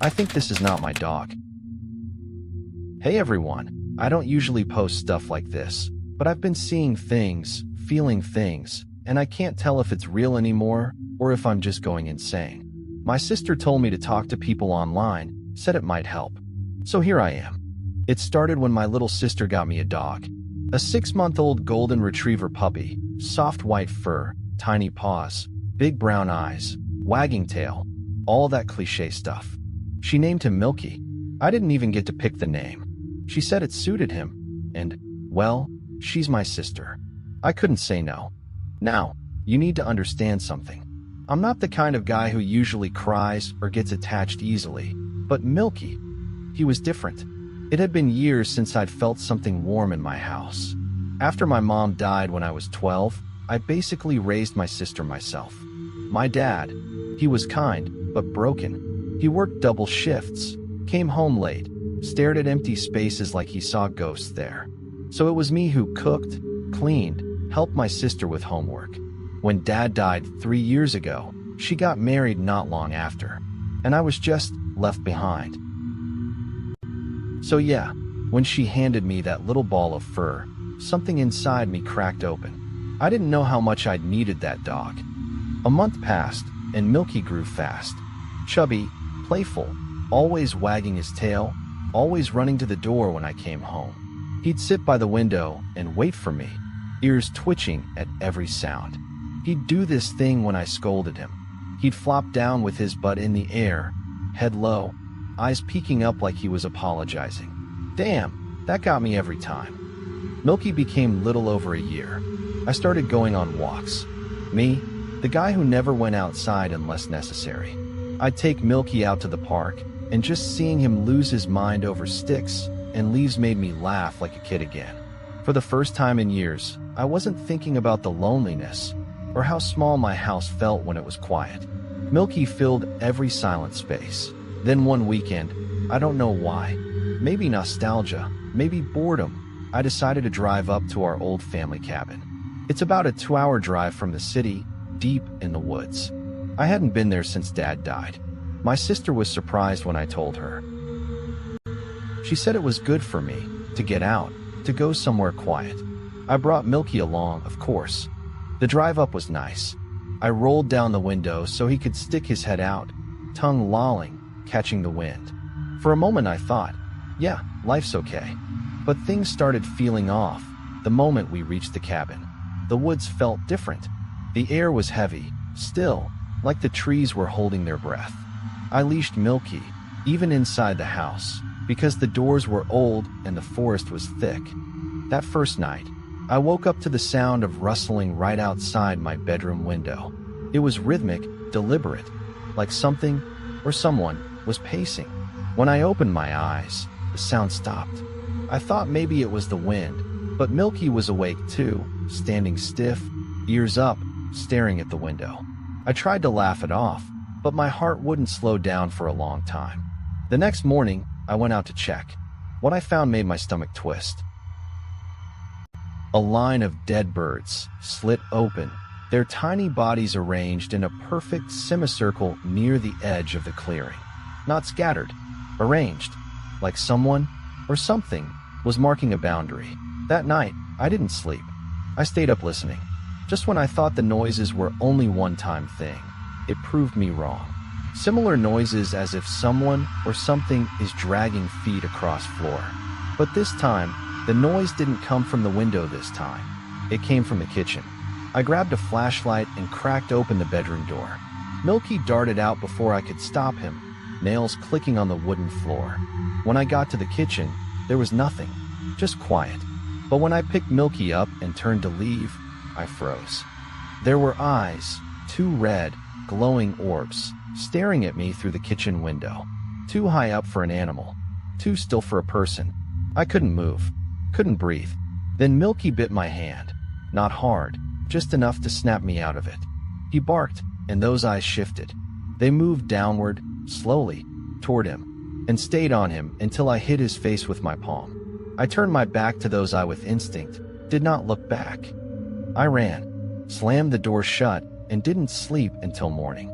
I think this is not my dog. Hey everyone, I don't usually post stuff like this, but I've been seeing things, feeling things, and I can't tell if it's real anymore or if I'm just going insane. My sister told me to talk to people online, said it might help. So here I am. It started when my little sister got me a dog. A 6-month-old golden retriever puppy, soft white fur, tiny paws, big brown eyes, wagging tail, all that cliche stuff. She named him Milky. I didn't even get to pick the name. She said it suited him, and, well, she's my sister. I couldn't say no. Now, you need to understand something. I'm not the kind of guy who usually cries or gets attached easily, but Milky, he was different. It had been years since I'd felt something warm in my house. After my mom died when I was 12, I basically raised my sister myself. My dad, he was kind, but broken. He worked double shifts, came home late, stared at empty spaces like he saw ghosts there. So it was me who cooked, cleaned, helped my sister with homework. When Dad died 3 years ago, she got married not long after, and I was just left behind. So yeah, when she handed me that little ball of fur, something inside me cracked open. I didn't know how much I'd needed that dog. A month passed, and Milky grew fast. Chubby, playful, always wagging his tail, always running to the door when I came home. He'd sit by the window and wait for me, ears twitching at every sound. He'd do this thing when I scolded him. He'd flop down with his butt in the air, head low, eyes peeking up like he was apologizing. Damn, that got me every time. Milky became little over a year. I started going on walks. Me, the guy who never went outside unless necessary. I'd take Milky out to the park, and just seeing him lose his mind over sticks and leaves made me laugh like a kid again. For the first time in years, I wasn't thinking about the loneliness or how small my house felt when it was quiet. Milky filled every silent space. Then one weekend, I don't know why, maybe nostalgia, maybe boredom, I decided to drive up to our old family cabin. It's about a 2-hour drive from the city, deep in the woods. I hadn't been there since Dad died. My sister was surprised when I told her. She said it was good for me to get out, to go somewhere quiet. I brought Milky along, of course. The drive up was nice. I rolled down the window so he could stick his head out, tongue lolling, catching the wind. For a moment I thought, yeah, life's okay. But things started feeling off the moment we reached the cabin. The woods felt different. The air was heavy, still, like the trees were holding their breath. I leashed Milky, even inside the house, because the doors were old and the forest was thick. That first night, I woke up to the sound of rustling right outside my bedroom window. It was rhythmic, deliberate, like something or someone was pacing. When I opened my eyes, the sound stopped. I thought maybe it was the wind, but Milky was awake too, standing stiff, ears up, staring at the window. I tried to laugh it off, but my heart wouldn't slow down for a long time. The next morning, I went out to check. What I found made my stomach twist. A line of dead birds, slit open, their tiny bodies arranged in a perfect semicircle near the edge of the clearing. Not scattered, arranged, like someone or something was marking a boundary. That night, I didn't sleep. I stayed up listening. Just when I thought the noises were only one-time thing, it proved me wrong. Similar noises as if someone or something is dragging feet across floor. But this time, the noise didn't come from the window this time. It came from the kitchen. I grabbed a flashlight and cracked open the bedroom door. Milky darted out before I could stop him, nails clicking on the wooden floor. When I got to the kitchen, there was nothing, just quiet. But when I picked Milky up and turned to leave, I froze. There were eyes, 2 red, glowing orbs, staring at me through the kitchen window. Too high up for an animal, too still for a person. I couldn't move, couldn't breathe. Then Milky bit my hand. Not hard, just enough to snap me out of it. He barked, and those eyes shifted. They moved downward, slowly, toward him, and stayed on him until I hit his face with my palm. I turned my back to those eyes with instinct, did not look back. I ran, slammed the door shut, and didn't sleep until morning.